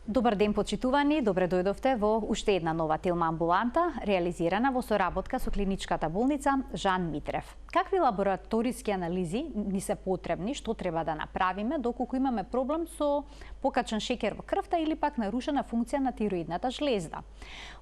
Добар ден, почитувани, добре дојдовте во уште една нова Телма амбуланта, реализирана во соработка со клиничката болница Жан Митрев. Какви лабораториски анализи ни се потребни, што треба да направиме доколку имаме проблем со покачен шекер во крвта или пак нарушена функција на тироидната жлезда?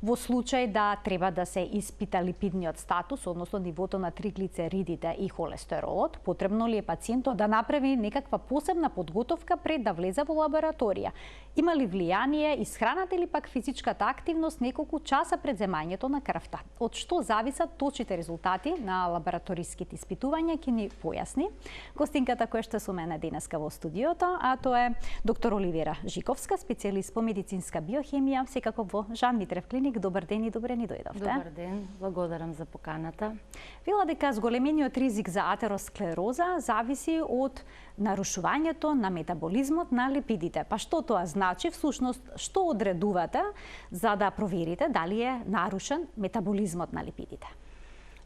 Во случај да треба да се испита липидниот статус, односно нивото на триглицеридите и холестеролот, потребно ли е пациентот да направи некаква посебна подготовка пред да влезе во лабораторија? Има ли влијание исхраната или пак физичката активност неколку часа пред земањето на крвта? Од што зависат точните резултати на лабораториските испитувања ќе ни појасни гостинката која што со мене денеска во студиото, а тоа е доктор Оливера Жиковска, специјалист по медицинска биохемија, секако во Жан Митрев клиник. Добар ден и добре ни дојдовте. Добар ден, благодарам за поканата. Вела дека зголемениот ризик за атеросклероза зависи од нарушувањето на метаболизмот на липидите. Па што тоа значи? Всушност, што одредувате за да проверите дали е нарушен метаболизмот на липидите?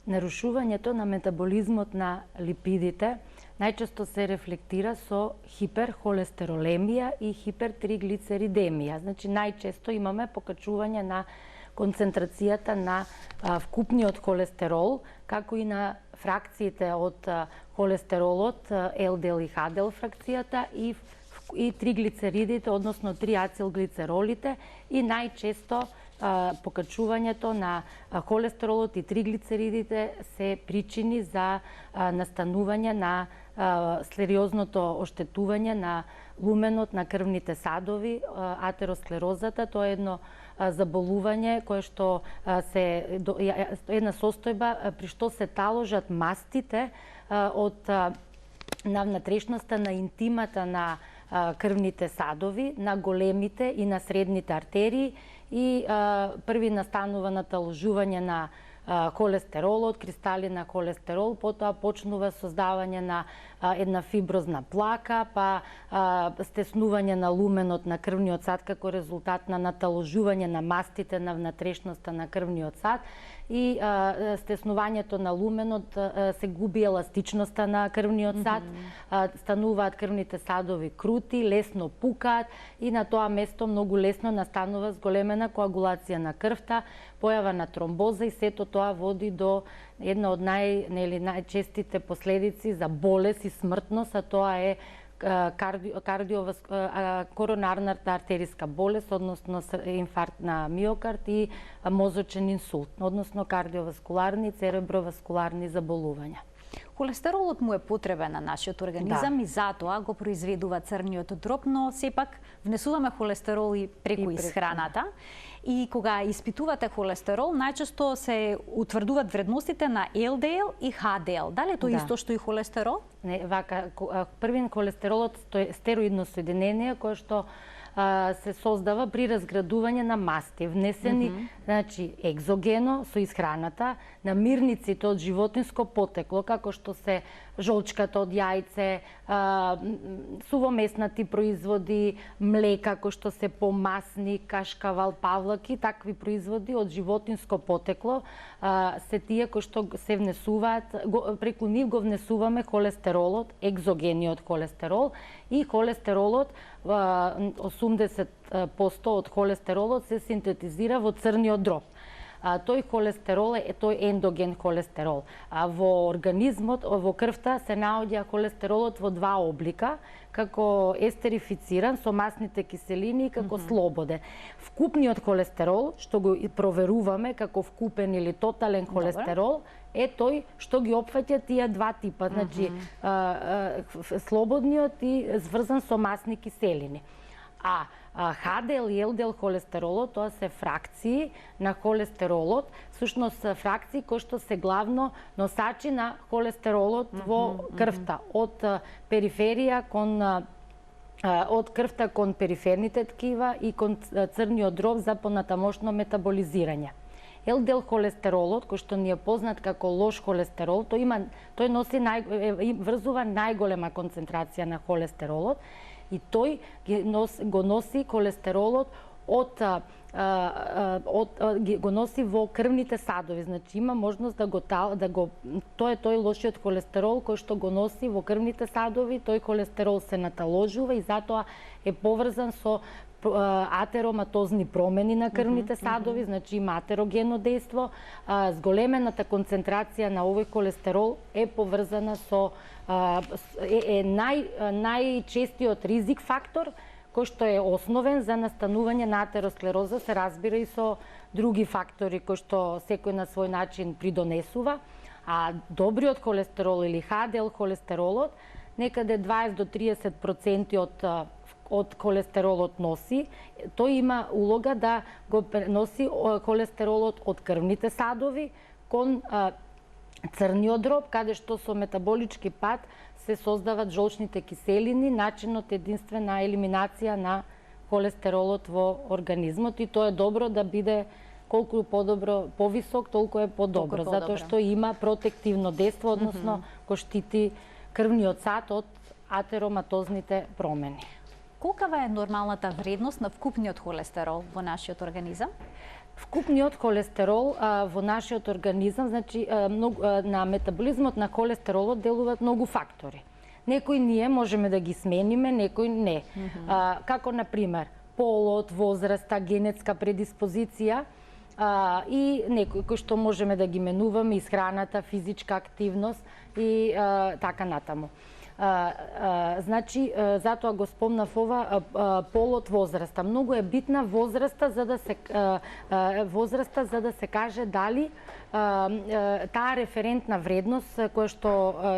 Нарушувањето на метаболизмот на липидите најчесто се рефлектира со хиперхолестеролемија и хипертриглицеридемија. Значи, најчесто имаме покачување на концентрацијата на вкупниот холестерол, како и на фракциите од холестеролот, LDL и HDL фракцијата и триглицеридите, односно триацилглицеролите, и најчесто покачувањето на холестеролот и триглицеридите се причини за настанување на склериозното оштетување на луменот на крвните садови, атеросклерозата. Тоа е едно заболување кое што една состојба при што се таложат мастите од на внатрешноста на интимата на крвните садови, на големите и на средните артерии, и први настанува наталожување на холестеролот, кристали на холестерол, потоа почнува создавање на една фиброзна плака, па стеснување на луменот на крвниот сад како резултат на наталожување на мастите на внатрешноста на крвниот сад, и стеснувањето на луменот се губи еластичноста на крвниот сад, стануваат крвните садови крути, лесно пукаат и на тоа место многу лесно настанува зголемена коагулација на крвта, појава на тромбоза, и сето тоа води до една од најчестите последици за болест и смртност, а тоа е коронарната артериска болест, односно инфаркт на миокард и мозочен инсулт, односно кардиоваскуларни и цереброваскуларни заболувања. Холестеролот му е потребен на нашиот организам, и затоа го произведува црниот дроб, но сепак внесуваме холестерол и преку исхраната. И кога испитувате холестерол, најчесто се утврдуваат вредностите на LDL и HDL. Дали е тоа исто што и холестерол? Не, вака, првин холестеролот е стероидно соединение кое што се создава при разградување на масти, внесени значи екзогено со исхраната, намирниците од животинско потекло, како што се жолчката од јајце, сувомеснати производи, млека кои што се помасни, кашкавал, павлаки, такви производи од животинско потекло, се тие кои што се внесуваат, преку нив го внесуваме холестеролот, екзогениот холестерол, и холестеролот, 80% од холестеролот се синтетизира во црниот дроб. Тој холестерол е тој ендоген холестерол. Во организмот, во крвта се наоѓа холестеролот во два облика, како естерифициран со масните киселини и како слободен. Вкупниот холестерол, што го проверуваме како вкупен или тотален холестерол, е тој што ги опфаќа тие два типа, значи слободниот и сврзан со масни киселини. А HDL и LDL холестеролот, тоа се фракции на холестеролот, всушност фракции кои што се главно носачи на холестеролот во крвта, од периферија кон од крвта кон периферните ткива и кон црниот дроб за понатамошно метаболизирање. LDL холестеролот, кој што ни е познат како лош холестерол, тој носи врзува најголема концентрација на холестеролот, и тој го носи холестеролот го носи во крвните садови. Значи има можност тоа е тој лошиот холестерол кој што го носи во крвните садови, тој холестерол се наталожува и затоа е поврзан со атероматозни промени на крвните садови, значи има атерогенно дејство. Зголемената концентрација на овој холестерол е поврзана со најчестиот ризик фактор кој што е основен за настанување на атеросклероза, се разбира и со други фактори кои што секој на свој начин придонесува, а добриот холестерол или HDL холестеролот некаде 20 до 30% од холестеролот носи. Тој има улога да го носи холестеролот од крвните садови кон црниот дроб, каде што со метаболички пат се создават жолчните киселини, начинот единствен на елиминација на холестеролот во организмот, и тоа е добро да биде колку подобро, повисок, толку е подобро, затоа што има протективно дејство, односно кој штити крвниот сад од атероматозните промени. Колкава е нормалната вредност на вкупниот холестерол во нашиот организам? Вкупниот холестерол во нашиот организам, значи на метаболизмот на холестеролот делуваат многу фактори. Некои ние можеме да ги смениме, некои не. Како на пример полот, возраста, генетска предиспозиција и некои кои што можеме да ги менуваме, исхраната, физичка активност и така натаму. Значи, затоа го спомнав ова, полот, возраста. Многу е битна возраста за да се каже дали таа референтна вредност која што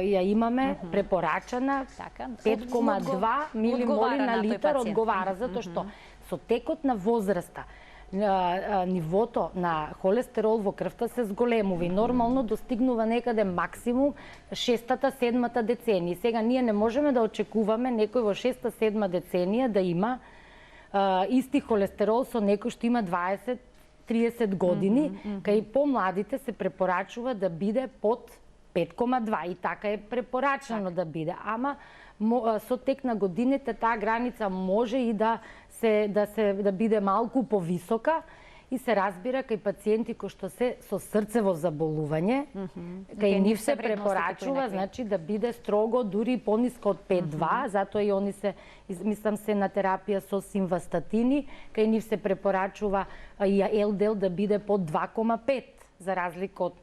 ја имаме препорачана 5,2 милимоли на литар одговара, затоа што со текот на возраста нивото на холестерол во крвта се зголемува и нормално достигнува некаде максимум 6-7 деценија. Сега ние не можеме да очекуваме некој во 6-7 деценија да има исти холестерол со некој што има 20-30 години, кај помладите се препорачува да биде под 5,2 и така е препорачано да биде. Ама со тек на годините таа граница може и да биде малку повисока, и се разбира кај пациенти кои што се со срцево заболување, кај нив се препорачува значи да биде строго дури пониско од 5,2, затоа и они се на терапија со симвастатини, кај нив се препорачува и LDL да биде под 2,5 за разлика од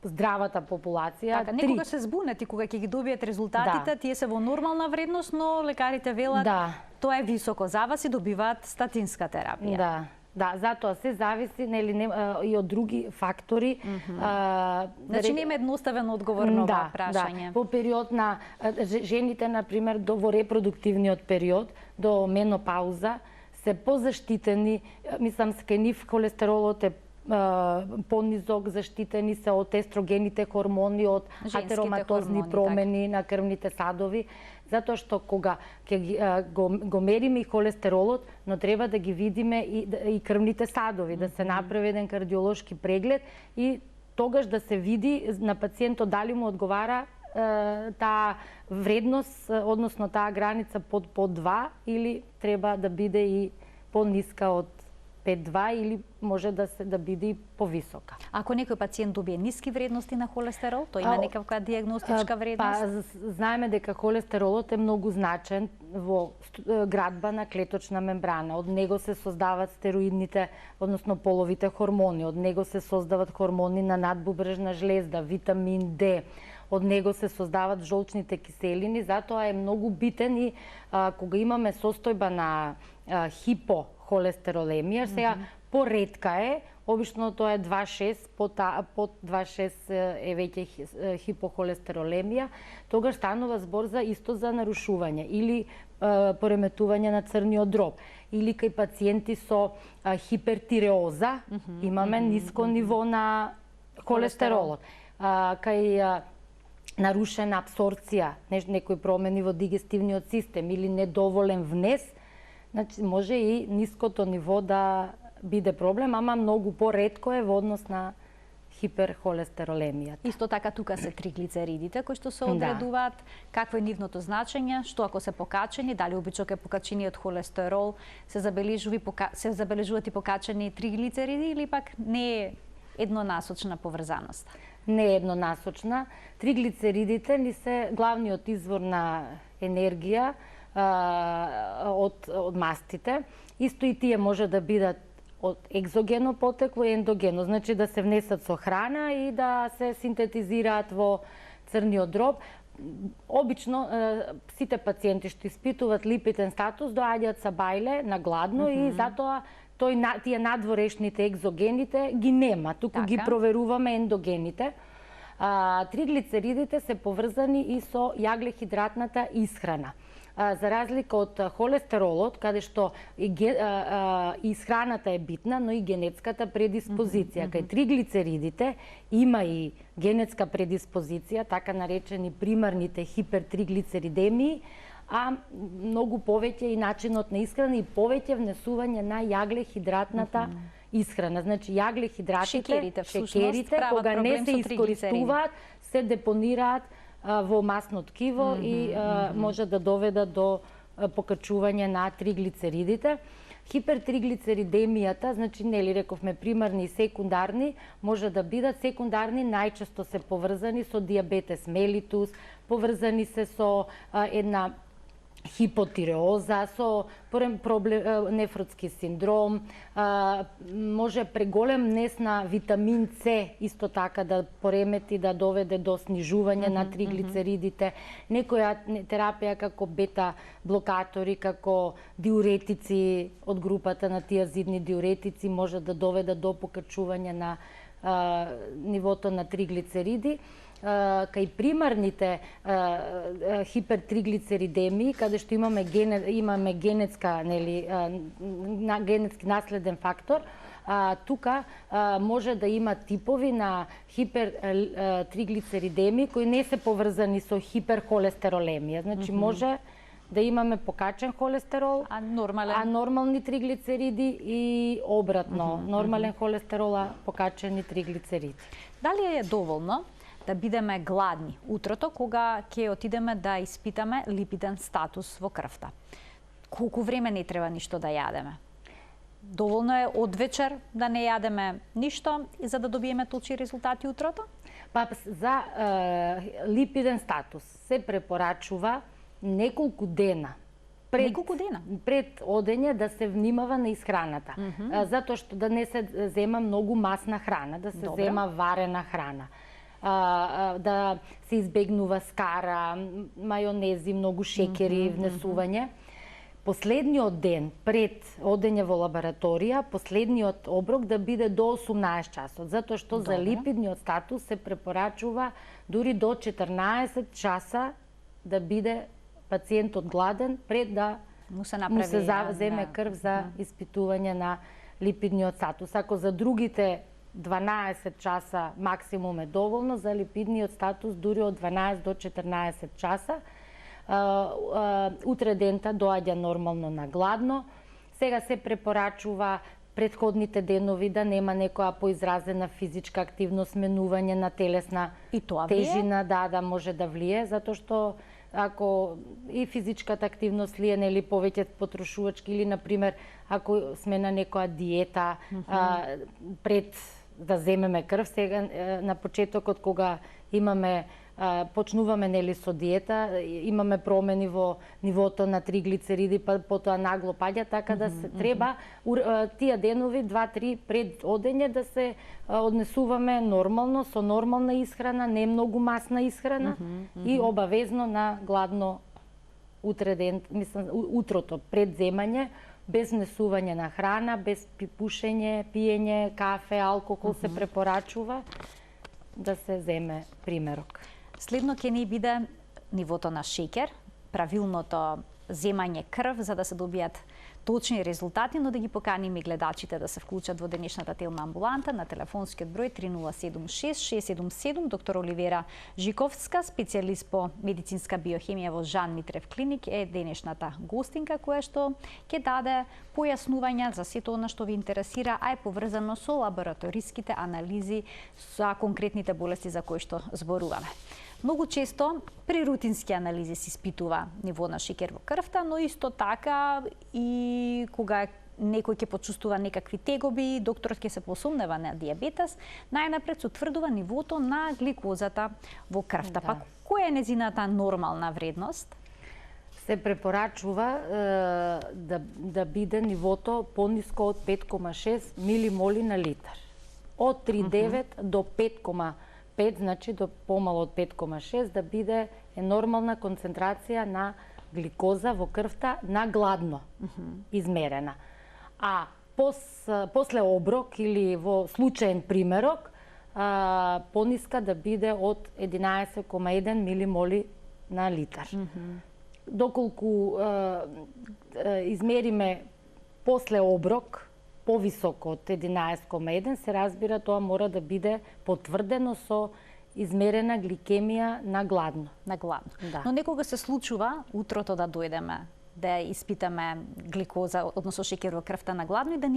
здравата популација. Така, некога се збунети кога ќе ги добијат резултатите, тие се во нормална вредност, но лекарите велат тоа е високо за вас и добиваат статинска терапија. Да, затоа се зависи и од други фактори. Значи нема едноставен одговор на ова прашање. Во период на жените, например, во репродуктивниот период, до менопауза, се позаштитени, мислам, кај нив холестеролот е понизок, заштитени се од естрогените хормони, од атероматозни промени на крвните садови, затоа што кога го мериме и холестеролот, но треба да ги видиме и крвните садови, да се направи еден кардиолошки преглед и тогаш да се види на пациентот дали му одговара таа вредност, односно таа граница под 2 или треба да биде и пониска од 5,2 или може да биде и повисока. Ако некој пациент добие ниски вредности на холестерол, тој има некаква диагностичка вредност? Знаеме дека холестеролот е многу значен во градба на клеточна мембрана. Од него се создаваат стероидните, односно половите хормони, од него се создаваат хормони на надбубрежна жлезда, витамин Д, од него се создаваат жолчните киселини, затоа е многу битен и кога имаме состојба на хипохолестеролемија, сега поретка е, обично тоа е 2,6, под 2,6 е веќе хипохолестеролемија, тогаш станува збор за исто за нарушување или пореметување на црниот дроб, или кај пациенти со хипертиреоза имаме ниско ниво на холестеролот. Кај нарушена апсорција, некои промени во дигестивниот систем или недоволен внес, значи може и ниското ниво да биде проблем, ама многу поретко е во однос на хиперхолестеролемијата. Исто така тука се триглицеридите кои што се одредуваат, какво е нивното значење, што ако се покачени, дали обичок е покачениот холестерол, се забележуваат и покачени триглицериди или пак не е еднонасочна поврзаност? Не е еднонасочна. Триглицеридите ни се главниот извор на енергија од мастите. Исто и тие може да бидат од екзогено потекло и ендогено, значи да се внесат со храна и да се синтетизираат во црниот дроб. Обично сите пациенти што испитуваат липиден статус доаѓаат са бајле на гладно и затоа тие надворешните екзогените ги нема, туку ги проверуваме ендогените. Триглицеридите се поврзани и со јаглехидратната исхрана. За разлика од холестеролот, каде што исхраната е битна, но и генетската предиспозиција. Кај триглицеридите има и генетска предиспозиција, така наречени примарните хипертриглицеридемии, а многу повеќе и начинот на исхрана и повеќе внесување на јаглехидратната исхрана. Значи јаглехидратите, шекерите, кога не се искористуваат, се депонираат во масно ткиво и може да доведат до покачување на триглицеридите. Хипертриглицеридемијата, значи нели рековме примарни и секундарни, може да бидат секундарни, најчесто се поврзани со диабетес мелитус, поврзани се со една хипотиреоза, со нефротски синдром, може преголем внес на витамин С исто така да поремети, да доведе до снижување на триглицеридите. Некоја терапија како бета-блокатори, како диуретици од групата на тиазидни диуретици може да доведат до покачување на нивото на триглицериди. Кај примарните хипертриглицеридемии, каде што имаме генетски наследен фактор, тука може да има типови на хипертриглицеридемии кои не се поврзани со хиперхолестеролемија. Значи може да имаме покачен холестерол, а нормални триглицериди и обратно, нормален холестерол, а покачени триглицериди. Дали е доволно да бидеме гладни утрото кога ќе отидеме да испитаме липиден статус во крвта? Колку време не треба ништо да јадеме? Доволно е од вечер да не јадеме ништо и за да добиеме точни резултати утрото? Па за липиден статус се препорачува неколку дена пред одење да се внимава на исхраната. Затоа што да не се зема многу масна храна, да се зема варена храна. Да се избегнува скара, мајонези, многу шекери, внесување. Последниот ден пред одење во лабораторија, последниот оброк да биде до 18 часот, затоа што за липидниот статус се препорачува дури до 14 часа да биде пациентот гладен пред да му се земе крв за испитување на липидниот статус. Ако за другите 12 часа максимум е доволно, за липидниот статус дури од 12 до 14 часа. Утре дента доаѓа нормално на гладно. Сега се препорачува претходните денови да нема некоја поизразена физичка активност, менување на телесна тежина, да може да влие, затоа што ако и физичката активност влие, нели повеќе потрошувачки или например ако сме на некоја диета пред да земеме крв, сега на почетокот кога имаме почнуваме нели со диета, имаме промени во нивото на триглицериди, па потоа нагло паѓа, така да се треба тие денови 2-3 пред одење да се однесуваме нормално, со нормална исхрана, не многу масна исхрана и обавезно на гладно утрото пред земање, без внесување на храна, без пушење, пиење, кафе, алкохол се препорачува да се земе примерок. Следно ќе ни биде нивото на шекер, правилното земање крв за да се добијат точни резултати, но да ги поканим и гледачите да се вклучат во денешната телма амбуланта на телефонскиот број 3076-677. Доктор Оливера Жиковска, специјалист по медицинска биохемија во Жан Митрев клиник, е денешната гостинка која што ќе даде појаснувања за сето она што ви интересира, а е поврзано со лабораториските анализи за конкретните болести за кои што зборуваме. Многу често при рутински анализи се испитува ниво на шекер во крвта, но исто така и кога некој ќе почувствува некакви тегоби, докторот ќе се посумнева на диабетес, најнапред се утврдува нивото на гликозата во крвта. Па која е незината нормална вредност? Се препорачува да биде нивото пониско од 5,6 милимоли на литар. Од 3,9 до 5,5, значи до помало од 5,6, да биде нормална концентрација на гликоза во крвта на гладно измерена. А после оброк или во случаен примерок, пониска да биде од 11,1 милимоли на литар. Доколку измериме после оброк повисок од 11,1, се разбира тоа мора да биде потврдено со измерена гликемија на гладно. На гладно. Да. Но некога се случува утрото да дојдеме да испитаме гликоза, односно шеќер во крвта на гладно и да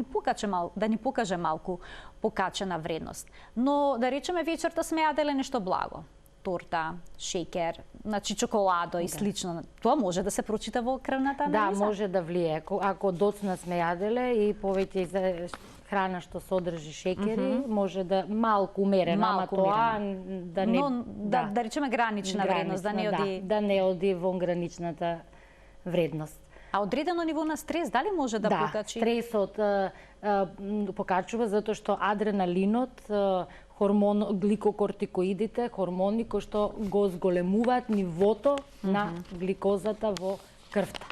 ни покаже малку покачена вредност. Но да речеме вечерта сме јаделе нешто благо. Торта, шеќер, значи чоколадо и слично. Тоа може да се прочита во крвната анализа? Да, може да влие. Ако доцна сме јаделе и повеќе за храна што содржи шеќери, може да малку умерено, ама тоа да не... Но да речеме гранична вредност, да не оди... Да не оди во граничната вредност. А одредено ниво на стрес, дали може да покачи? Да, стресот покачува затоа што адреналинот, гликокортикоидите, хормони кои што го зголемуваат нивото на гликозата во крвта.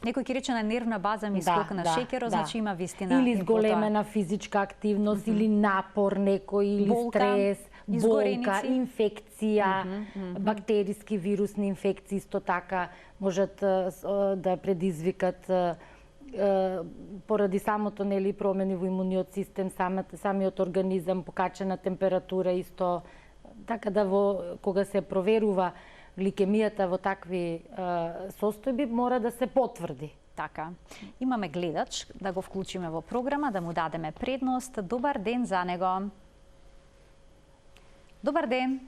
Некој ќе рече на нервна база ми скокна шеќерот, значи има вистина. Или зголемена физичка активност, или напор некој, или стрес, болка, инфекција, бактериски вирусни инфекции исто така можат да предизвикат поради самото промени во имуниот систем, самиот организам, покачена температура исто, така да кога се проверува гликемијата во такви состојби мора да се потврди. Така. Имаме гледач, да го вклучиме во програма, да му дадеме предност. Добар ден за него. Добар ден.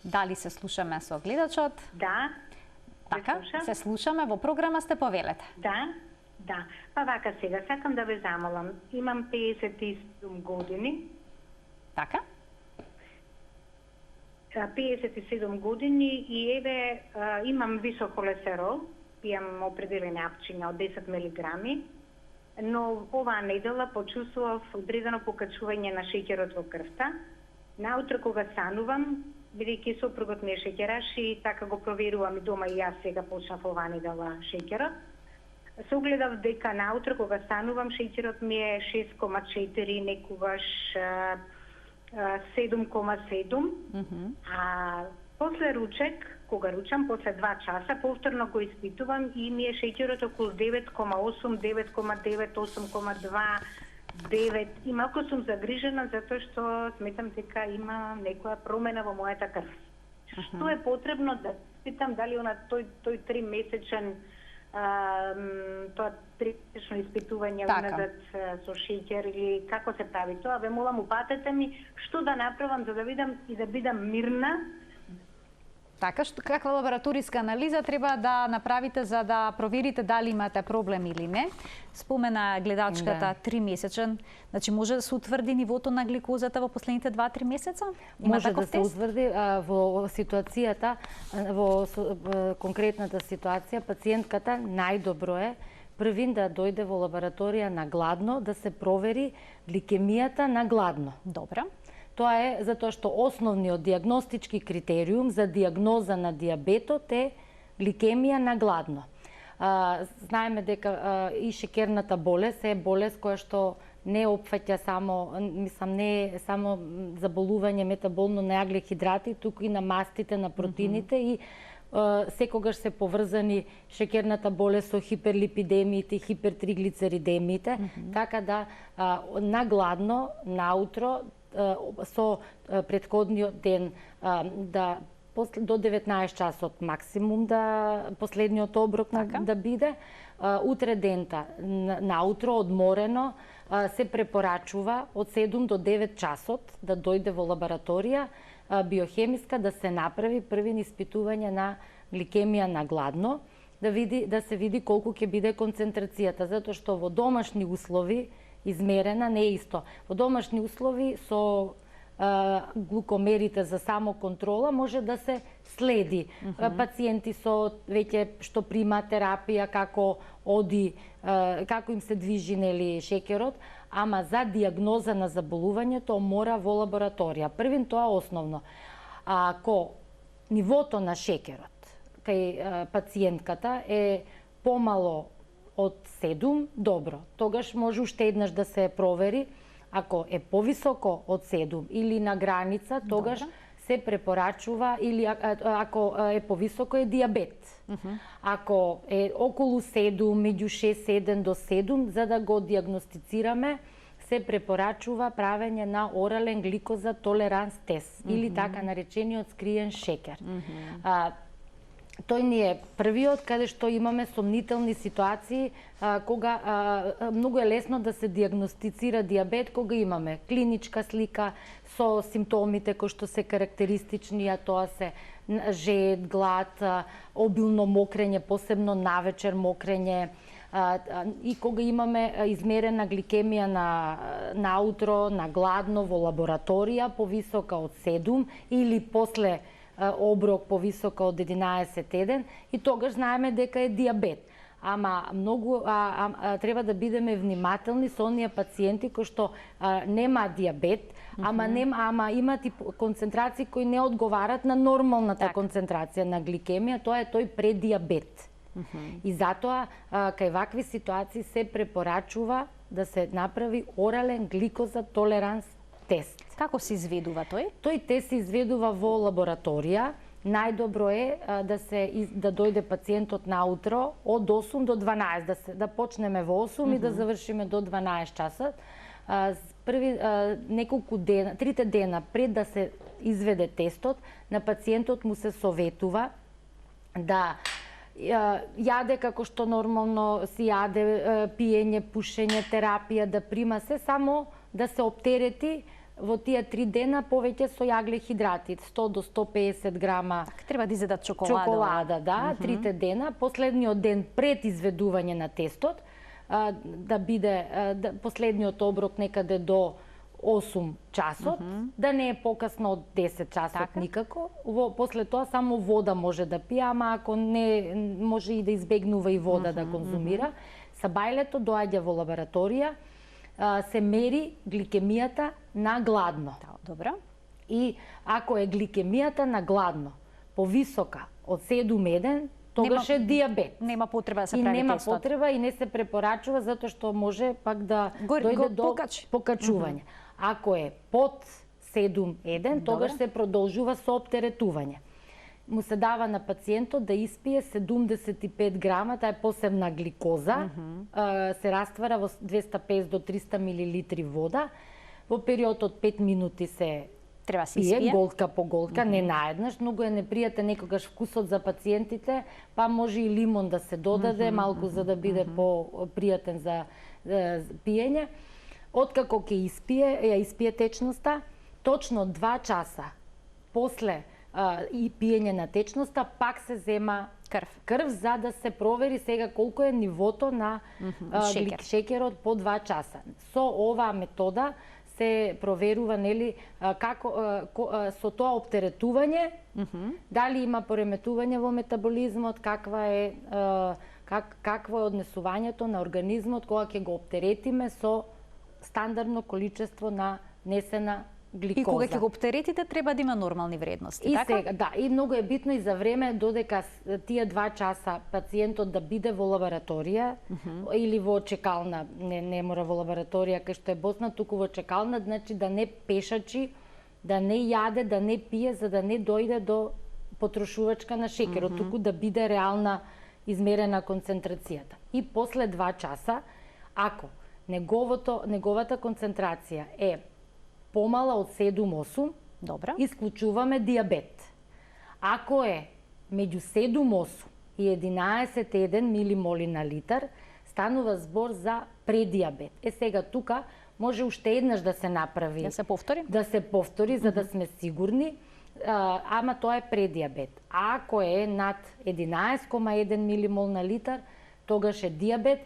Дали се слушаме со гледачот? Да. Така, се слушаме, во програма сте, повелете. Да. Па вака сега, сакам да ве замолам. Имам 57 години. Така? 57 години и еве имам висок холестерол, пијам определени апчиња од 10 милиграми, но оваа недела почувствував одредено покачување на шеќерот во крвта. Наутро кога станувам, бидејќи сопругот ми е шеќераш и така го проверувам и дома и јас сега почнав оваа недела шеќерот. Се огледав дека наутро кога станувам шеќерот ми е 6,4, некогаш 7,7, а после ручек, кога ручам, после 2 часа, повторно го испитувам и ми е шеќерот околу 9,8, 9,9, 8,2, 9. И малку сум загрижена затоа што сметам дека има некоја промена во мојата крв. Што е потребно да питам дали тој 3-месечен тоа 3-месечно испитување уназад со шеќер или како се прави тоа, ве молам упатете ми што да направам за да видам и да бидам мирна. Така, каква лабораториска анализа треба да направите за да проверите дали имате проблем или не? Спомена гледачката 3-месечен, значи може да се утврди нивото на гликозата во последните 2-3 месеца? Може да се утврди во ситуацијата, во конкретната ситуација, пациентката најдобро е првин да дојде во лабораторија на гладно, да се провери гликемијата на гладно. Добра. Тоа е затоа што основниот диагностички критериум за диагноза на диабетот е гликемија на гладно. Знаеме дека и шеќерната болест е болест која што не опфаќа само, не е само заболување метаболно на јаглехидрати, туку и на мастите, на протеините и секогаш се поврзани шеќерната болест со хиперлипидемиите, хипертриглицеридемиите, така да на гладно, наутро, со претходниот ден до 19 часот максимум последниот оброк да биде, утре дента наутро одморено се препорачува од 7 до 9 часот да дојде во лабораторија биохемиска да се направи први испитување на гликемија на гладно, да се види колку ќе биде концентрацијата, затоа што во домашни услови измерена не е исто. Во домашни услови со глукомерите за само контрола може да се следи. Пациенти со веќе што прима терапија, како оди, како им се движи нели шекерот, ама за диагноза на заболувањето мора во лабораторија. Првин тоа основно. Ако нивото на шекерот кај пациентката е помало од 7, добро. Тогаш може уште еднаш да се провери. Ако е повисоко од 7 или на граница, тогаш се препорачува, или ако е повисоко е диабет. Ако е околу 7, меѓу 6-7 до 7, за да го диагностицираме, се препорачува правење на орален гликоза толеранс тест или така наречениот скриен шекер. Тој ни е првиот каде што имаме сомнителни ситуации, кога многу е лесно да се диагностицира диабет, кога имаме клиничка слика со симптомите кои што се карактеристични, а тоа се жед, глад, обилно мокрење, посебно навечер мокрење, и кога имаме измерена гликемија наутро, на гладно во лабораторија, повисока од 7 или после оброк повисока од 11,1 и тогаш знаеме дека е диабет. Ама многу треба да бидеме внимателни со оние пациенти кои што нема диабет, ама имат и концентрации кои не одговарат на нормалната концентрација на гликемија, тоа е тој предиабет. И затоа кај вакви ситуации се препорачува да се направи орален гликоза толеранс тест. Како се изведува тој? Тој тест се изведува во лабораторија. Најдобро е да дојде пациентот наутро од 8 до 12, да почнеме во 8 и да завршиме до 12 часа. Неколку дена, 3 дена пред да се изведе тестот, на пациентот му се советува да јаде како што нормално си јаде, пиење, пушење, терапија, да прима се, само да се оптерети во тие 3 дена повеќе со јаглехидрати, 100 до 150 грама. Треба да изедат чоколада. Да, 3 дена. Последниот ден пред изведување на тестот, да биде последниот оброк некаде до 8 часот, да не е покасно од 10 часот никако. После тоа само вода може да пие, ама ако не, може и да избегнува и вода да конзумира. Сабајлето доаѓа во лабораторија, се мери гликемијата на гладно. Добро. И ако е гликемијата на гладно повисока од 7,1, тогаш е диабет. Нема потреба да се прави тестот. И нема потреба и не се препорачува затоа што може пак да дојде до покачување. Ако е под 7,1, тогаш се продолжува со оптеретување. Му се дава на пациентот да испие 75 грама, таа е посебна гликоза, се раствара во 250 до 300 милилитри вода. Во период од 5 минути се треба се пие, голтка по голтка, не наеднаш. Многу е непријатен некогаш вкусот за пациентите, па може и лимон да се додаде, малку за да биде по-пријатен за пиење. Откако ќе ја испие течноста, точно 2 часа после и пиење на течноста, пак се зема крв за да се провери сега колку е нивото на шекерот по 2 часа. Со оваа метода се проверува нели како со тоа оптеретување, дали има пореметување во метаболизмот, какво е однесувањето на организмот кога ќе го оптеретиме со стандардно количество на несена гликоза. И кога ќе го оптеретите, треба да има нормални вредности, така? Сега, да, и многу е битно и за време додека тие 2 часа пациентот да биде во лабораторија или во чекална, не мора во лабораторија кај што е Босна, туку во чекална, значи да не пешачи, да не јаде, да не пие, за да не дојде до потрошувачка на шекерот, туку да биде реална измерена концентрацијата. И после 2 часа, ако неговата концентрација е помала од 7,8, добро, исклучуваме диабет. Ако е меѓу 7,8 и 11,1 милимоли на литар, станува збор за предиабет. Сега тука може уште еднаш да се направи. Да се повтори? Да се повтори, за да сме сигурни, ама тоа е предиабет. А ако е над 11,1 милимол на литар, тогаш е диабет.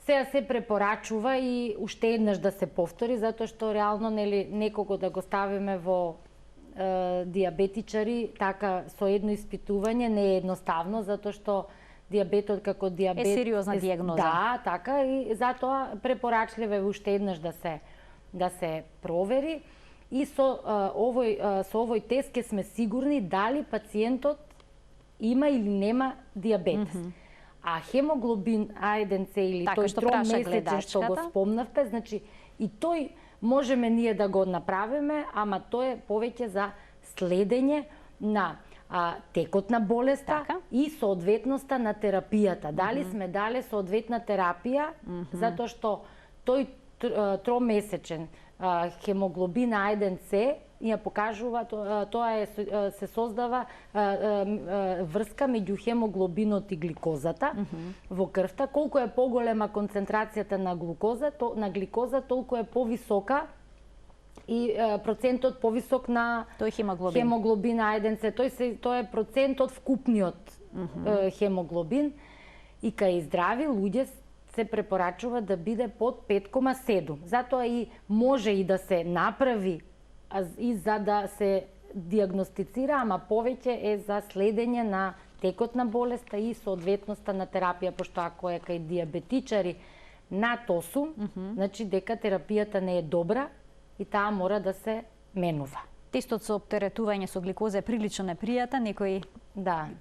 Сега се препорачува и уште еднаш да се повтори, затоа што реално некого да го ставиме во диабетичари, така со едно испитување не е едноставно, затоа што диабетот како диабет е сериозна дијагноза. Да, така, и затоа препорачливо е уште еднаш да се провери. И со овој тест ќе сме сигурни дали пациентот има или нема диабетес. А хемоглобин А1С или така, тој тромесечен што го спомнавте, значи и тој можеме ние да го направиме, ама тој е повеќе за следење на текот на болеста и соодветноста на терапијата. Дали сме дале соодветна терапија, затоа што тој тромесечен хемоглобин А1С ја покажува, тоа се создава врска меѓу хемоглобинот и гликозата во крвта. Колку е поголема концентрацијата на гликоза, толку е повисока и процентот повисок на хемоглобин А1С. Тој е процентот вкупниот хемоглобин и кај здрави луѓе се препорачува да биде под 5,7. Затоа и може и да се направи и за да се диагностицира, ама повеќе е за следење на текот на болеста и соодветноста на терапија, пошто ако е кај диабетичари над 8, значи дека терапијата не е добра и таа мора да се менува. Тестот со оптеретување со гликоза е прилично непријатен, некои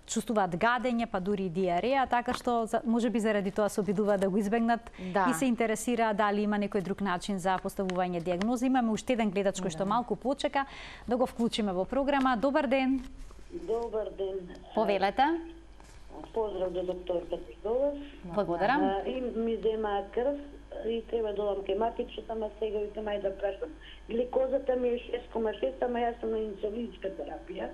чувствуваат гадење, па дури и диареја, така што можеби заради тоа се обидуваат да го избегнат и се интересира дали има некој друг начин за поставување дијагноза. Имаме уште еден гледач кој што малку почека да го вклучиме во програма. Добар ден. Добар ден. Повелете. Поздрав до докторката до вас. Благодарам. И ми зема крв и треба да одам кај матичната, ама сега викам ајде да прашам. Гликозата ми е 6,6, ама јас сум на инсулинска терапија.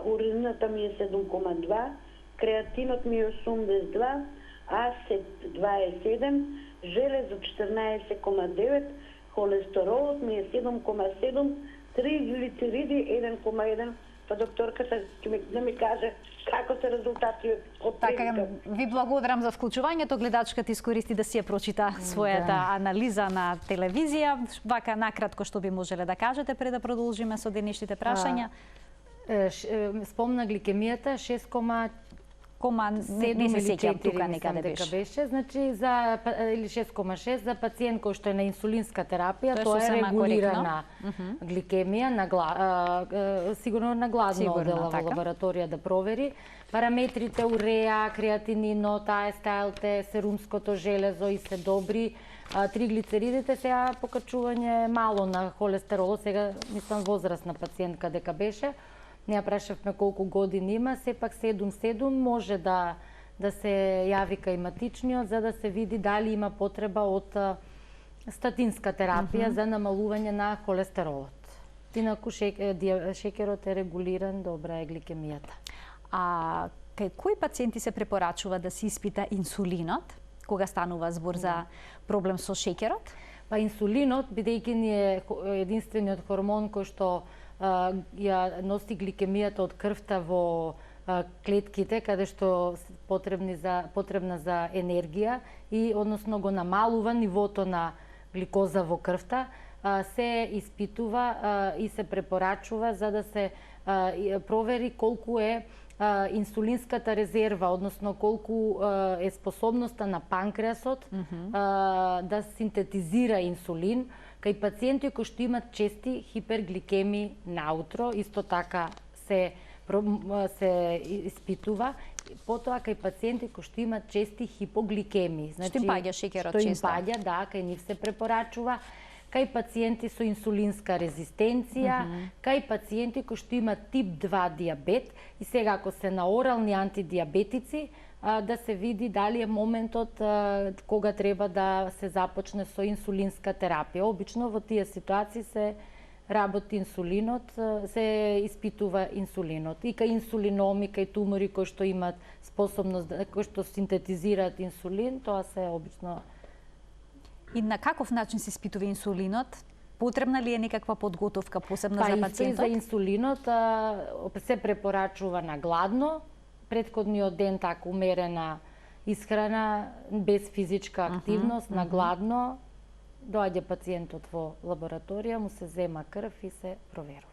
Урината ми е 7,2, креатинот ми е 82, асет 27, железо 14,9, холестеролот ми е 7,7, триглицериди 1,1. Па докторката да ми каже како се резултати од така, ви благодарам за вклучувањето. Гледачката искористи да си ја прочита својата анализа на телевизија. Вака накратко што би можеле да кажете пред да продолжиме со денешните прашања? Спомна гликемијата 6,7 не се сеќам тука некаде беше. Значи или 6,6 за пациент кој што е на инсулинска терапија, тоа е регулирана гликемија, сигурно на гладно одела во лабораторија да провери. Параметрите уреа, креатининот, АСТ, серумското железо и се добри. Триглицеридите сега покачување мало на холестеролот, сега мислам возрастна пациентка дека беше. Не ја прашавме колку години има, сепак 7,7 може да се јави кај матичниот за да се види дали има потреба од статинска терапија за намалување на холестеролот. Инаку шекерот е регулиран, добра е гликемијата. А кај кои пациенти се препорачува да се испита инсулинот кога станува збор за проблем со шекерот? Па инсулинот, бидејќи ни е единствениот хормон кој што ја носи гликемијата од крвта во клетките, каде што потребна за енергија и односно го намалува нивото на гликоза во крвта, се испитува и се препорачува за да се провери колку е инсулинската резерва, односно колку е способноста на панкреасот да синтетизира инсулин. Кај пациенти кои што имат чести хипергликеми наутро, исто така се испитува. Потоа кај пациенти кои што имат чести хипогликеми, значи што им паѓа шекерот често. Што им паѓа, да, кај нив се препорачува. Кај пациенти со инсулинска резистенција, кај пациенти кои што имат тип 2 диабет и сега ако се на орални антидиабетици, да се види дали е моментот кога треба да се започне со инсулинска терапија. Обично во тие ситуации се работи инсулинот, се испитува инсулинот. И кај инсулиноми, кај тумори кои што имат способност, кои што синтетизираат инсулин, тоа се обично. И на каков начин се испитува инсулинот? Потребна ли е некаква подготовка посебна за пациентот? За инсулинот се препорачува на гладно, претходниот ден така умерена исхрана без физичка активност, на гладно, доаѓа пациентот во лабораторија, му се зема крв и се проверува.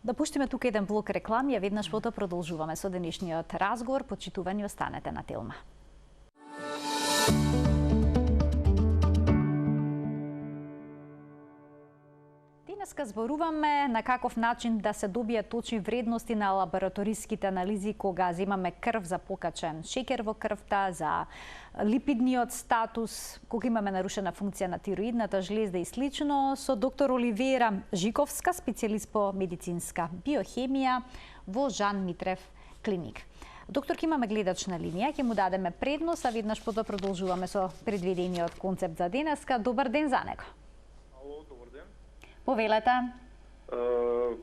Да пуштиме тука еден блок реклами, а веднаш потоа продолжуваме со денешниот разговор. Почитувани, останете на Телма. Денеска зборуваме на каков начин да се добијат точни вредности на лабораториските анализи кога земаме крв за покачен шекер во крвта, за липидниот статус, кога имаме нарушена функција на тироидната жлезда и слично, со доктор Оливера Жиковска, специјалист по медицинска биохемија во Жан Митрев клиник. Доктор, имаме гледач на линија, ќе му дадеме предност, а веднаш потоа продолжуваме со предвидениот концепт за денеска. Добар ден за него. Ало, добар ден. Повелете.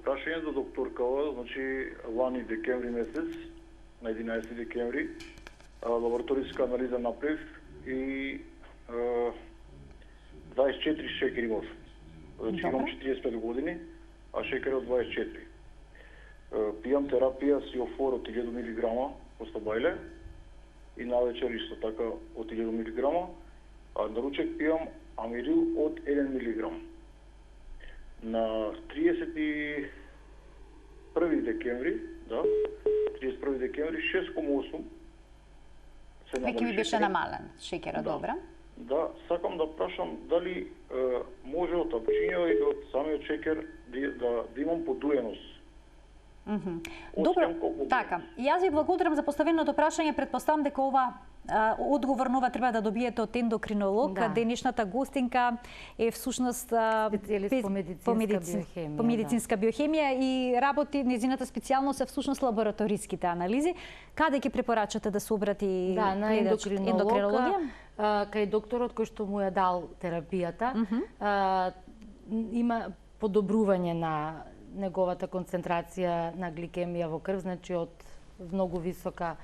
Прашање за докторкава, значи лани декември месец, на 11 декември, лабораториска анализа направив и 24 шекер имав. Значи имам 45 години, а шекерот 24. Пијам терапија сиофор од 1000 мг после бајле и навечер исто така од 1000 мг, а на ручек пијам амирил од 1 мг. На 31 декември, 31 декември 6,8 се намали. Веќе ми беше намален шекерот, добра. Да, сакам да прашам дали може од апчиња и од самиот шекер да имам подуеност. Добро, така. Јас ви благодарам за поставеното прашање. Предпоставам дека ова одговор нова треба да добиете од ендокринолог. Да. Денешната гостинка е всушност Специјалист по медицинска биохемија и работи, незината специјалност е всушност лабораториските анализи. Каде ќе препорачате да се обрати на ендокринологија? Кај докторот кој што му ја дал терапијата, има подобрување на неговата концентрација на гликемија во крв, значи од многу висока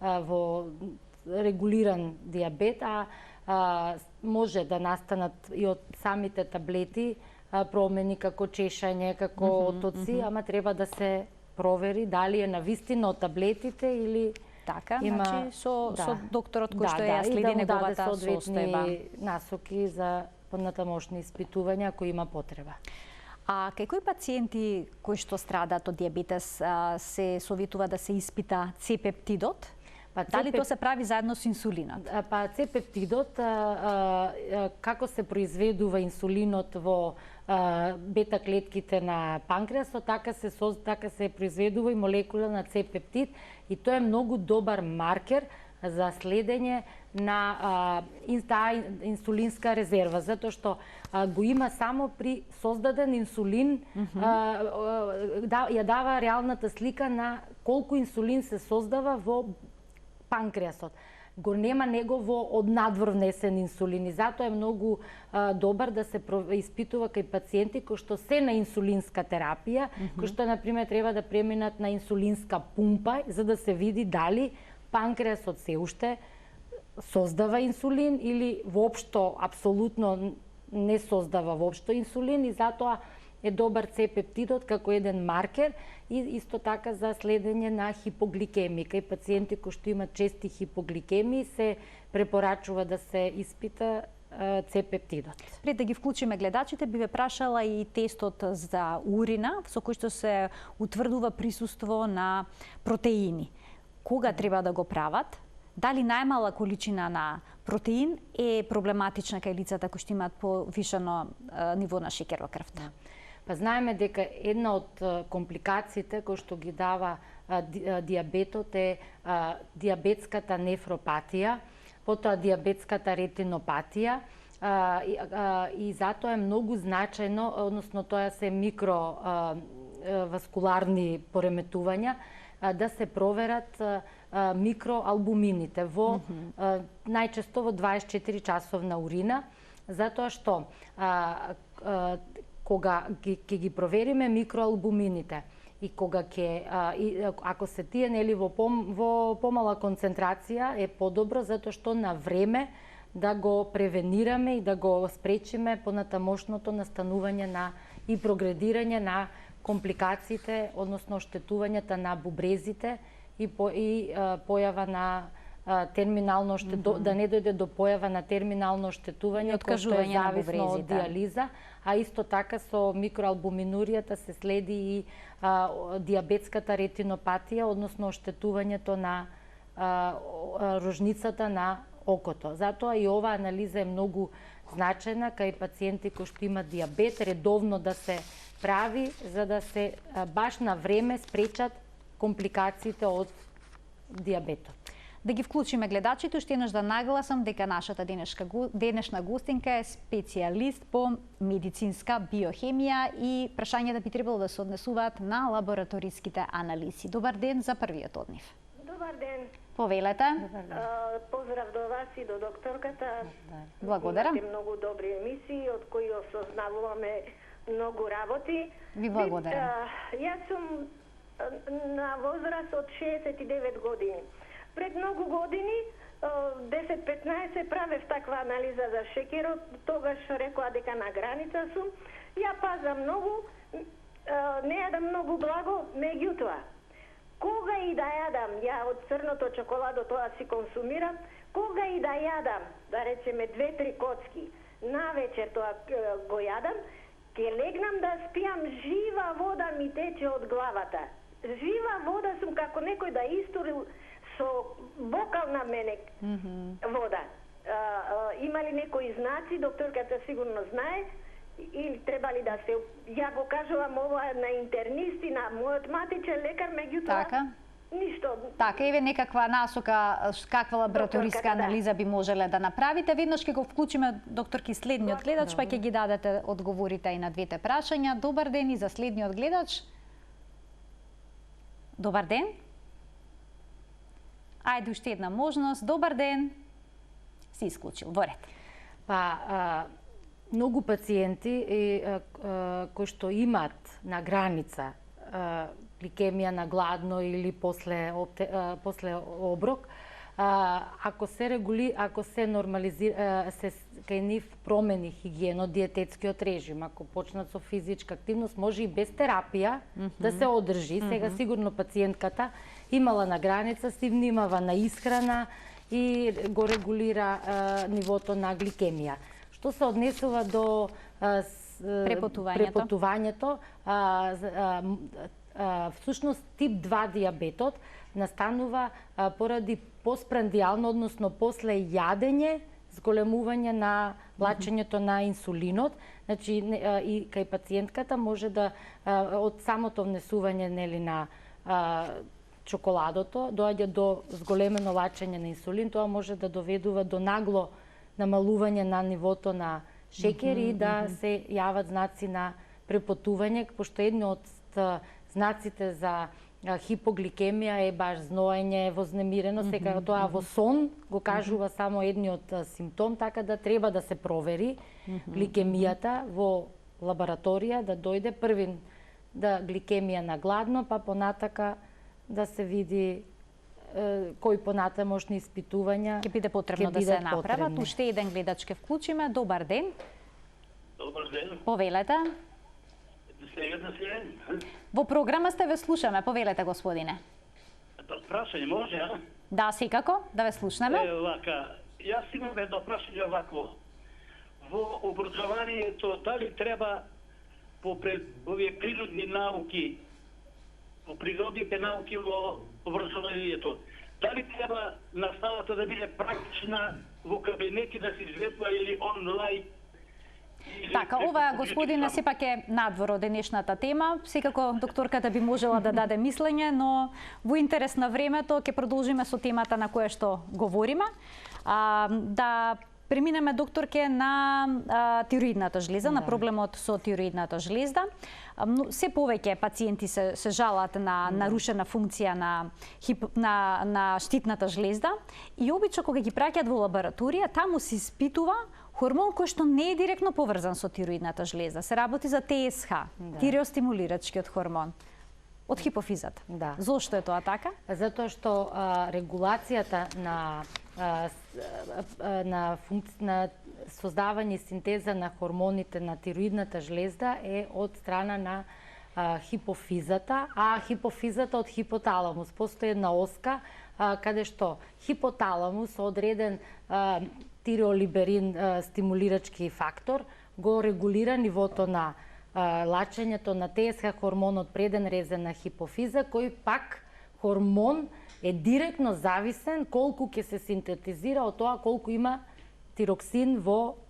во регулиран диабет, може да настанат и од самите таблети промени како чешање, како отоци, ама треба да се провери дали е навистина од таблетите или така, значи со докторот кој што ја следи неговата состојба. Насоки за понатамошни испитувања ако има потреба. А кај кои пациенти кои што страдаат од диабетес се советува да се испита C-пептидот? Дали тоа се прави заедно со инсулинот? Па C-пептидот, како се произведува инсулинот во бета клетките на панкреасот, така се произведува и молекула на C-пептид и тоа е многу добар маркер за следење на инсулинска резерва, затоа што го има само при создаден инсулин, ја дава реалната слика на колку инсулин се создава во панкреасот. Го нема негово од надвор внесен инсулин и затоа е многу добар да се испитува кај пациенти кои што се на инсулинска терапија, кои што например треба да преминат на инсулинска пумпа за да се види дали панкреасот се уште создава инсулин или воопшто апсолутно не создава воопшто инсулин и затоа е добар C-пептидот како еден маркер и исто така за следење на хипогликемија. Кај пациенти кои што имаат чести хипогликемии се препорачува да се испита C-пептидот. Пред да ги вклучиме гледачите, би ве прашала и тестот за урина, со кој што се утврдува присуство на протеини. Кога треба да го прават? Дали најмала количина на протеин е проблематична кај лицата кои што имаат повишено ниво на шекер во крвта? Па знаеме дека една од компликациите кои што ги дава диабетот е диабетската нефропатија, потоа диабетската ретинопатија и затоа е многу значајно, односно тоа се микроваскуларни пореметувања, да се проверат микроалбумините во најчесто во 24 часовна урина, затоа што кога ќе ги провериме микроалбумините и кога ако се тие нели во помала концентрација е подобро затоа што на време да го превенираме и да го спречиме понатамошното настанување на и прогредирање на компликациите, односно оштетувањата на бубрезите и појава на терминално да не дојде до појава на терминално оштетување, кој што е зависно од диализа, а исто така со микроалбуминуријата се следи и диабетската ретинопатија, односно оштетувањето на рожницата на окото. Затоа и оваа анализа е многу значајна кај пациенти кои што имаат диабет, редовно да се прави за да се баш на време спречат компликациите од диабетот. Да ги вклучиме гледачите, уште еднаш да нагласам дека нашата денешна гостинка е специјалист по медицинска биохемија и прашањата би требало да се однесуваат на лабораториските анализи. Добар ден за првиот од нив. Добар ден. Повелете. Поздрав до вас и до докторката. Благодарам. Имате многу добри емисии од кои осознавуваме многу работи. Ви благодарам. Јас сум на возраст од 69 години. Пред многу години, 10-15, правев таква анализа за шекерот, тогаш рекоа дека на граница сум. Ја пазам многу, не јадам многу благо, меѓутоа, кога и да јадам, ја од црното чоколадо тоа си консумирам, кога и да јадам, да речеме 2-3 коцки, навечер тоа го јадам, ќе легнам да спијам, жива вода ми тече од главата. Жива вода сум како некој да истурил со бокал на мене вода. Има ли некои знаци, докторката сигурно знае, или треба ли да се... Ја го кажувам ова на интернисти, на мојот матичен лекар, меѓутоа... Така. Ништо. Така, еве некаква насока, каква лабораториска анализа би можеле да направите. Веднаш ќе го вклучиме докторки следниот гледач, па ќе ги дадете одговорите и на двете прашања. Добар ден и за следниот гледач. Добар ден. Ајде уште една можност. Добар ден. Си исклучил. Во ред. Па, многу пациенти кои што имаат на граница гликемија на гладно или после оброк, ако се нормализира, се кај нив промени хигиено, диететскиот режим, ако почнат со физичка активност, може и без терапија да се одржи. Сега сигурно пациентката имала на граница, си внимава на исхрана и го регулира нивото на гликемија. Што се однесува до препотувањето, всушност тип 2 диабетот настанува поради постпрандијално, односно после јадење, зголемување на влачењето на инсулинот. Значи и кај пациентката може да од самото внесување нели на чоколадото доаѓа до зголемено влачење на инсулин, тоа може да доведува до нагло намалување на нивото на шекер и да се јават знаци на препотување, пошто едно од знаците за хипогликемија е баш зноење, вознемиреност, сега тоа во сон го кажува само едниот симптом, така да треба да се провери гликемијата во лабораторија, да дојде првин гликемија на гладно, па понатака да се види кои понатамошни испитувања ќе биде потребно да се направат. Уште еден гледач ќе вклучиме. Добар ден. Добар ден. Повелете. Во програма сте, ве слушаме. Повелете, господине. Прашање може, а? Да, секако, да ве слушнеме. Вака, јас имам едно прашање овакво. Во образованието, дали треба по овие природни науки, по природните науки во образованието, дали треба наставата да биде практична во кабинети да се изгледува или онлайн? Така, ова, господине, сепак е надвор од денешната тема. Секако докторката би можела да даде мислење, но во интерес на времето ќе продолжиме со темата на која што говориме. Да преминеме, докторке, на тироидната жлеза, на проблемот со тироидната жлеза. Се повеќе пациенти се жалат на нарушена функција на штитната жлеза и обично кога ги праќаат во лабораторија, таму се испитува хормон кој што не е директно поврзан со тироидната жлеза. Се работи за ТСХ, тиреостимулирачкиот хормон од хипофизата. Да. Зошто е тоа така? Затоа што регулацијата на создавање и синтеза на хормоните на тироидната жлеза е од страна на хипофизата, а хипофизата од хипоталамус. Постои една оска каде што хипоталамус, одреден тиреолиберин стимулирачки фактор, го регулира нивото на лачењето на ТСХ хормонот преден резен на хипофиза, кој пак хормон е директно зависен колку ќе се синтетизира од тоа колку има тироксин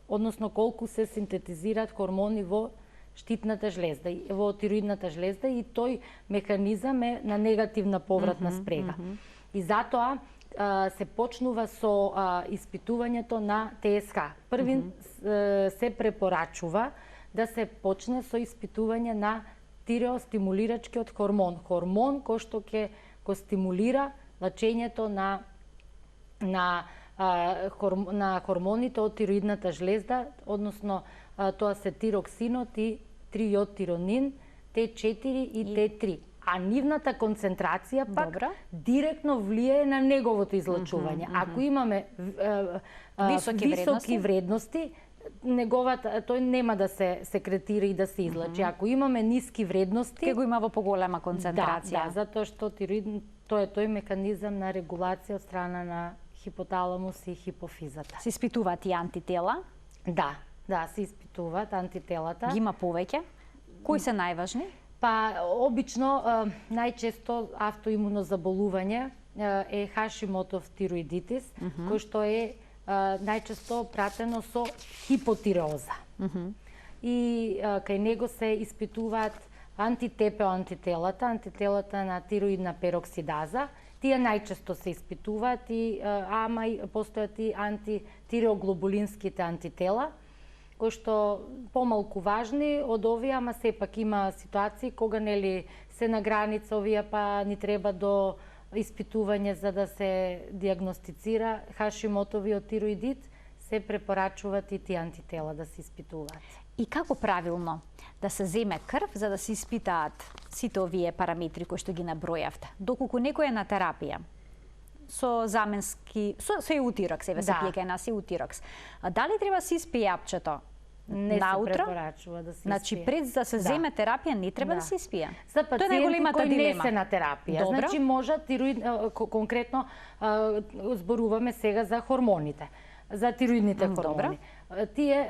односно колку се синтетизираат хормони во штитната жлезда, во тироидната жлезда, и тој механизам е на негативна повратна спрега. И затоа се почнува со испитувањето на ТСХ. Првин се препорачува да се почне со испитување на тиреостимулирачкиот хормон. Хормон кој што ќе го стимулира лачењето на хормоните од тироидната жлезда, односно тоа се тироксинот и тријодтиронин, Т4 и Т3. А нивната концентрација пак директно влијае на неговото излачување. Ако имаме високи вредности, тој нема да се секретира и да се излачи. Ако имаме ниски вредности, ќе го има во поголема концентрација. Да, затоа што тоа е тој механизам на регулација од страна на хипоталамус и хипофизата. Се испитуваат и антитела? Да, се испитуваат антителата. Ги има повеќе? Кои се најважни? Па, обично, најчесто автоимуно заболување е Хашимотов тироидитис, кој што е најчесто пратено со хипотиреоза. И кај него се испитуваат антитепео антителата на тироидна пероксидаза. Тие најчесто се испитуваат, ама постојат и антитиреоглобулинските антитела, кои што помалку важни од овие, ама сепак има ситуации кога нели се на граница овие, па ни треба до испитување за да се диагностицира Хашимотовиот тироидит, се препорачуваат и тие антитела да се испитуваат. И како правилно да се земе крв за да се испитаат сите овие параметри кои што ги набројавте? Доколку некој е на терапија со заменски, со еутирокс, се пие кај нас еутирокс, дали треба да се испие јапчето? Не се препорачува да се испие. Значи, пред да се земе терапија не треба да се испие. За пациенти кои не се на терапија. Значи, може конкретно зборуваме сега за хормоните, за тироидните хормони. Тие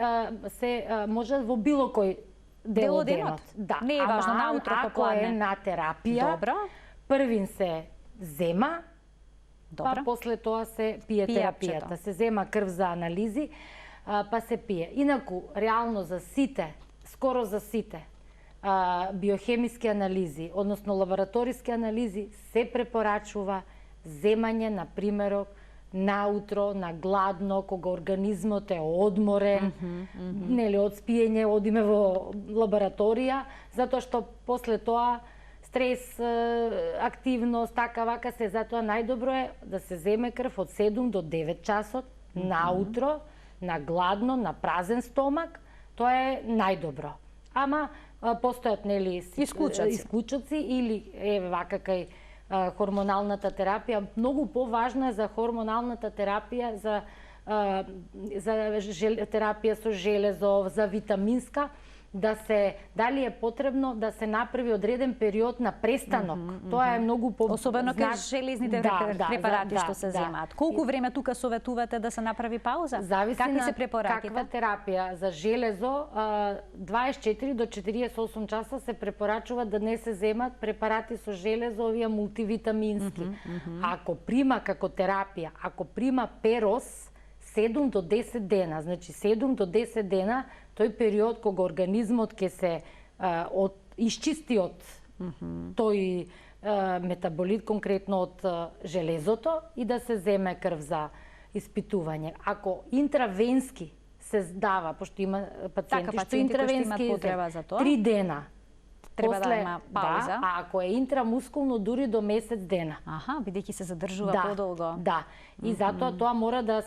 се можат во било кој дел од денот. Не е важно наутро ако е на терапија, првин се зема, па после тоа се пие терапијата. Се зема крв за анализи, па се пие. Инаку, реално за сите, скоро за сите биохемиски анализи, односно лабораториски анализи, се препорачува земање на примерок наутро, на гладно, кога организмот е одморен, нели од спиење одиме во лабораторија, затоа што после тоа стрес, активност, така вака се, затоа најдобро е да се земе крв од 7 до 9 часот наутро, на гладно, на празен стомак, тоа е најдобро. Ама постојат нели исклучоци или вака кај хормоналната терапија. Многу поважно е за хормоналната терапија, за терапија со железо, за витаминска, да се, дали е потребно да се направи одреден период на престанок. Тоа е многу особено кај железните препарати што се земаат. Колку време тука советувате да се направи пауза? Зависи на каква терапија. За железо 24 до 48 часа се препорачува да не се земат препарати со железо, овие мултивитамински. Ако прима како терапија, ако прима перос 7 до 10 дена, значи 7 до 10 дена, тој период кога организмот ќе се исчисти од тој метаболит, конкретно од железото, и да се земе крв за испитување. Ако интравенски се дава, пошто има пациенти што интравенски 3 дена, треба да има пауза. А ако е интрамускулно, дури до месец дена. Бидејќи се задржува подолго. Да, и затоа тоа мора да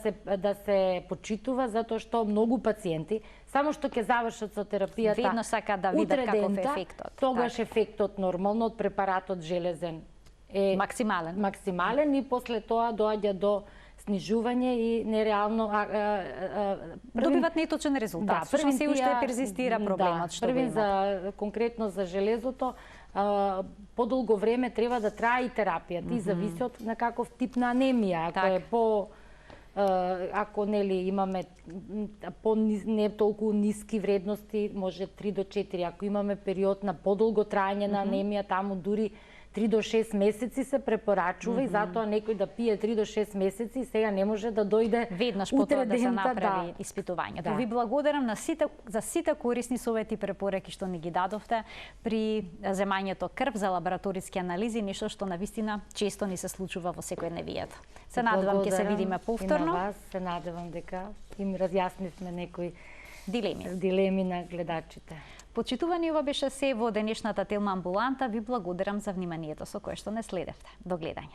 се почитува, затоа што многу пациенти, само што ќе завршат со терапијата, ведно сака да видат каков е ефектот. Тогаш ефектот нормално од препаратот железен е максимален и после тоа доаѓа до снижување и нереално добиват неточен резултат. Што се уште перзистира проблемот што го имат. Конкретно за железото, подолго време треба да трае и терапијата и зависи од на каков тип на анемија. Ако ако нели имаме не толку ниски вредности, може 3 до 4. Ако имаме период на подолго траење на анемија, таму дури 3 до 6 месеци се препорачува и затоа некој да пие 3 до 6 месеци и сега не може да дојде веднаш потоа да се направи испитувањето. Ви благодарам за сите корисни совети и препораки што ни ги дадовте при земањето крв за лабораториски анализи, нешто што навистина често ни се случува во секојдневието. Се надевам ќе се видиме повторно. И на вас се надевам дека им разјаснивме некои дилеми на гледачите. Почитувани, ова беше се во денешната Телма амбуланта. Ви благодарам за вниманието со кое што не следевте. До гледање.